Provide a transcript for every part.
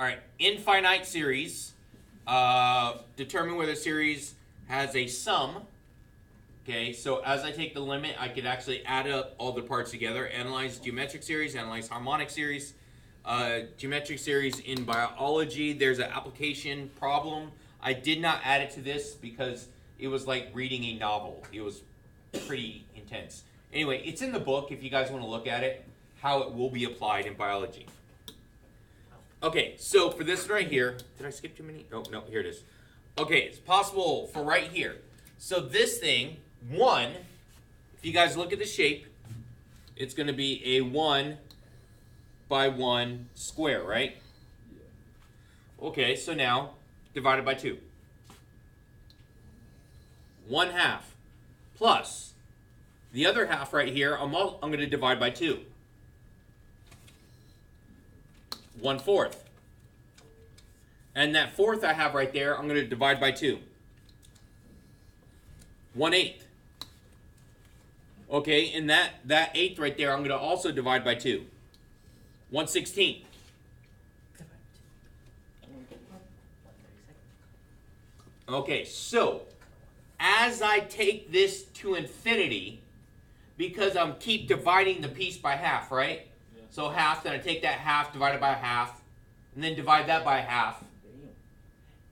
All right, infinite series. Determine whether a series has a sum. Okay, so as I take the limit, I could actually add up all the parts together. Analyze geometric series, analyze harmonic series. Geometric series in biology, there's an application problem. I did not add it to this because it was like reading a novel. It was pretty intense. Anyway, it's in the book if you guys want to look at it, how it will be applied in biology. Okay, so for this right here, did I skip too many? Oh, no, here it is. Okay, it's possible for right here. So this thing, 1, if you guys look at the shape, it's going to be a 1 by 1 square, right? Okay, so now divided by 2. 1/2 plus the other half right here, I'm going to divide by 2. 1/4. And that 4th I have right there, I'm going to divide by 2. 1/8. Okay, and that 1/8 right there, I'm going to also divide by 2. 1/16. Okay, so as I take this to infinity, because I'm keep dividing the piece by half, right? Yeah. So half, then I take that half divided by half, and then divide that by half.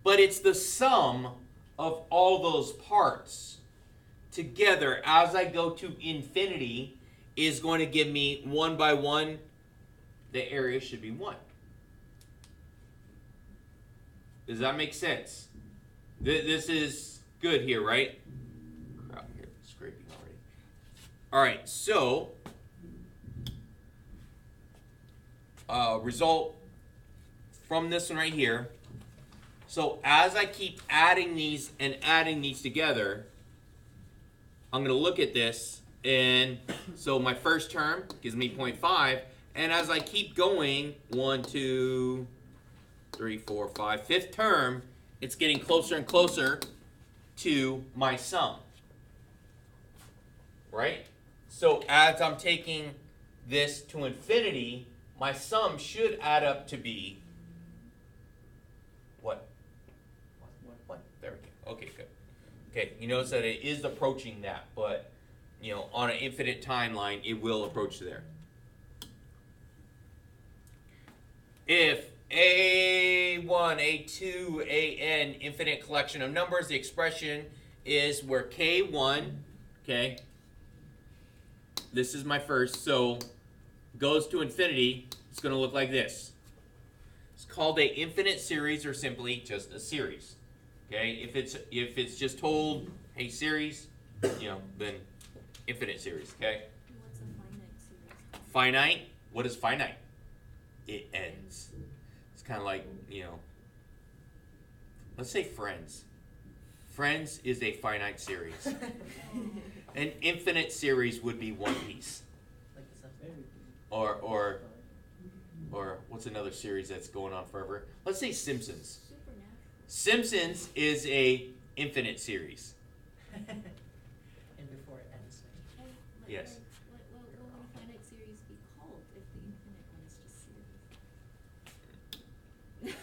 But it's the sum of all those parts together as I go to infinity is going to give me 1 by 1. The area should be 1. Does that make sense? This is good here, right? Crap, here, scraping already. All right, so result from this one right here. So as I keep adding these and adding these together, I'm going to look at this, and so my first term gives me 0.5, and as I keep going, 1, 2, 3, 4, 5, fifth term, it's getting closer and closer to my sum, right? So as I'm taking this to infinity, my sum should add up to be what? 1. There we go. Okay, good. Okay, you notice that it is approaching that, but on an infinite timeline, it will approach there. If A1, A2, AN, infinite collection of numbers, the expression is where K1, okay, this is my first, so goes to infinity, it's going to look like this. It's called a infinite series or simply just a series. Okay, if it's just told, hey, series, then infinite series, okay? What's a finite series? Finite, what is finite? It ends. It's kind of like, let's say Friends. Friends is a finite series. An infinite series would be One Piece. Or what's another series that's going on forever? Let's say Simpsons. Simpsons is a infinite series. And before it ends. Yes. What would a finite series be called if the infinite one is just series?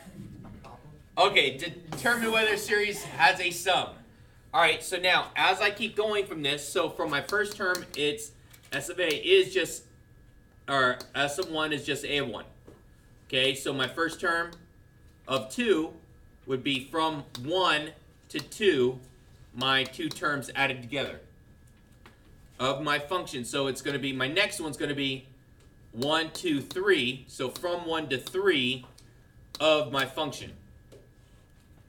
Okay, determine whether a series has a sum. All right, so now as I keep going from this, so from my first term, it's S of A is just, or S of 1 is just A of 1. Okay, so my first term of 2 would be from 1 to 2, my 2 terms added together of my function. So it's going to be, my next one's going to be 1, 2, 3. So from 1 to 3 of my function.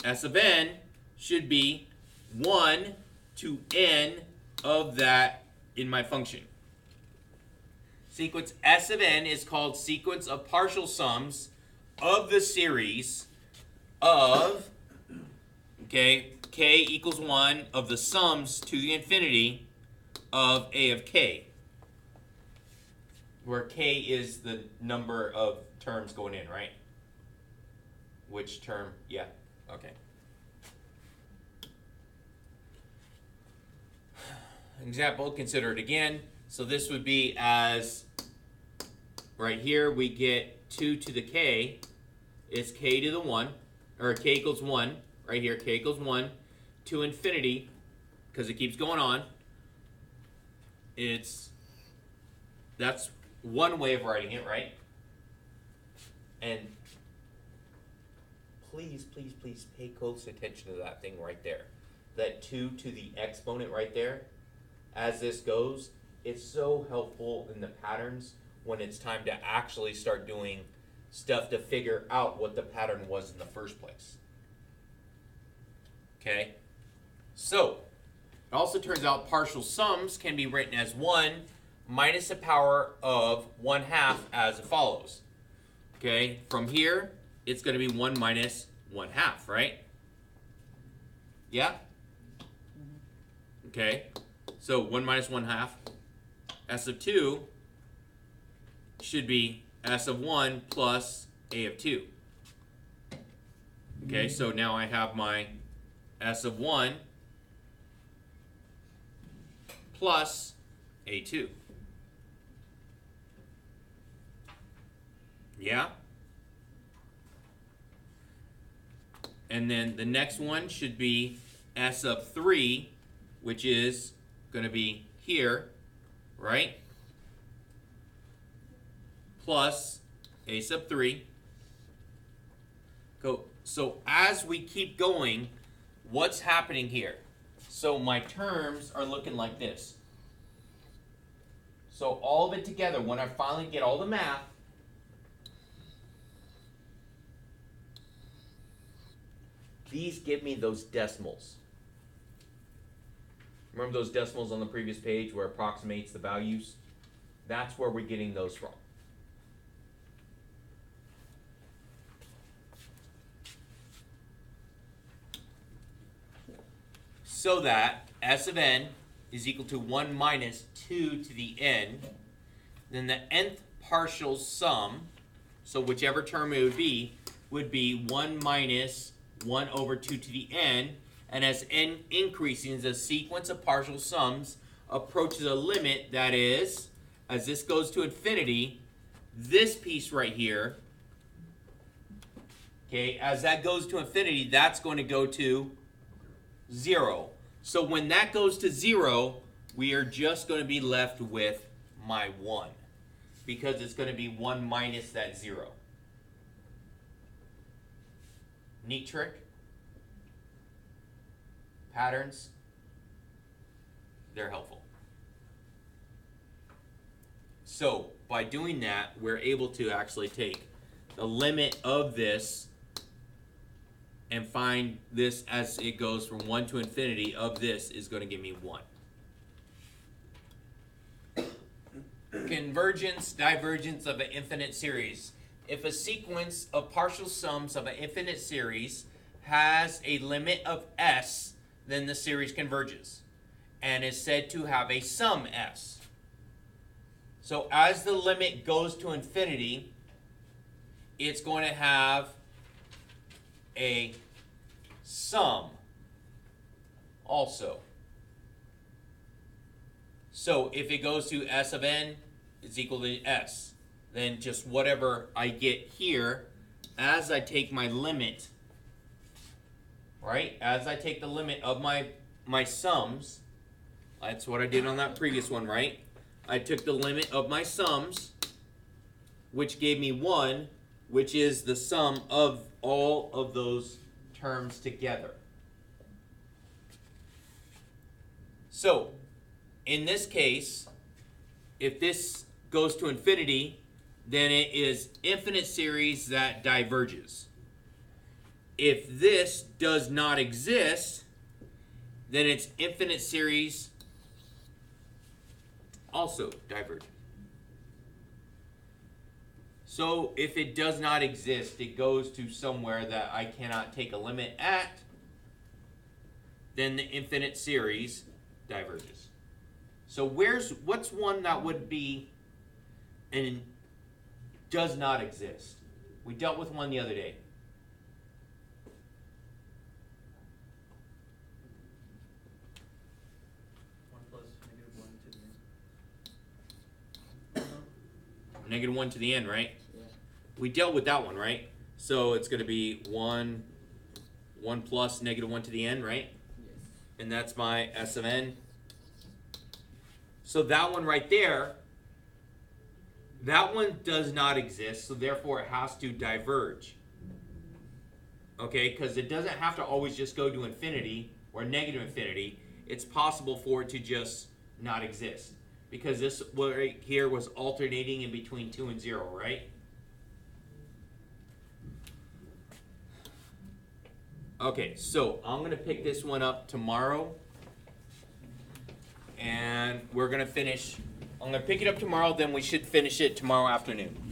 S of n should be 1 to n of that in my function. Sequence S of n is called sequence of partial sums of the series of, okay, k equals 1 of the sums to the infinity of a of k, where k is the number of terms going in, right? Which term? Yeah, okay. Example, consider it again. So this would be as, right here we get 2 to the k, is k to the 1, or k equals 1, right here, k equals 1, to infinity, because it keeps going on. That's one way of writing it, right? And please, please, please pay close attention to that thing right there. That 2 to the exponent right there. As this goes, it's so helpful in the patterns when it's time to actually start doing stuff to figure out what the pattern was in the first place. Okay? So, it also turns out partial sums can be written as 1 minus the power of 1/2 as follows. Okay? From here, it's going to be 1 minus 1/2, right? Yeah? Okay? So 1 minus 1/2. S of 2 should be S of 1 plus A of 2. Okay, so now I have my S of 1 plus A2. Yeah? And then the next one should be S of 3, which is going to be here, right? Plus A sub 3. Go. So as we keep going, what's happening here? So my terms are looking like this. So all of it together, when I finally get all the math, these give me those decimals. Remember those decimals on the previous page where it approximates the values? That's where we're getting those from. So that S of n is equal to 1 minus 2 to the n. Then the nth partial sum, so whichever term it would be 1 minus 1 over 2 to the n. And as n increasing, the sequence of partial sums approaches a limit that is, as this goes to infinity, this piece right here, okay, as that goes to infinity, that's going to go to 0. So when that goes to 0, we are just going to be left with my 1, because it's going to be 1 minus that 0. Neat trick? Patterns, they're helpful. So by doing that, we're able to actually take the limit of this and find this as it goes from 1 to infinity of this is going to give me 1. Convergence, divergence of an infinite series. If a sequence of partial sums of an infinite series has a limit of s, then the series converges and is said to have a sum s. So as the limit goes to infinity, it's going to have a sum also. So if it goes to s of n is equal to s, then just whatever I get here as I take my limit, right? As I take the limit of my sums, that's what I did on that previous one, right? I took the limit of my sums, which gave me 1, which is the sum of all of those terms together. So, in this case, if this goes to infinity, then it is infinite series that diverges. If this does not exist, then it's infinite series also diverges. So if it does not exist, it goes to somewhere that I cannot take a limit at, then the infinite series diverges. So what's one that would be and does not exist? We dealt with one the other day. 1 plus -1 to the n. -1 to the n, right? Yeah. We dealt with that one, right? So it's going to be 1 plus -1 to the n, right? Yes. And that's my S of n. So that one right there, that one does not exist, so therefore it has to diverge. Okay, because it doesn't have to always just go to infinity or negative infinity. It's possible for it to just not exist. Because this right here was alternating in between 2 and 0, right? Okay, so I'm going to pick this one up tomorrow. And we're going to finish. I'm going to pick it up tomorrow, then we should finish it tomorrow afternoon.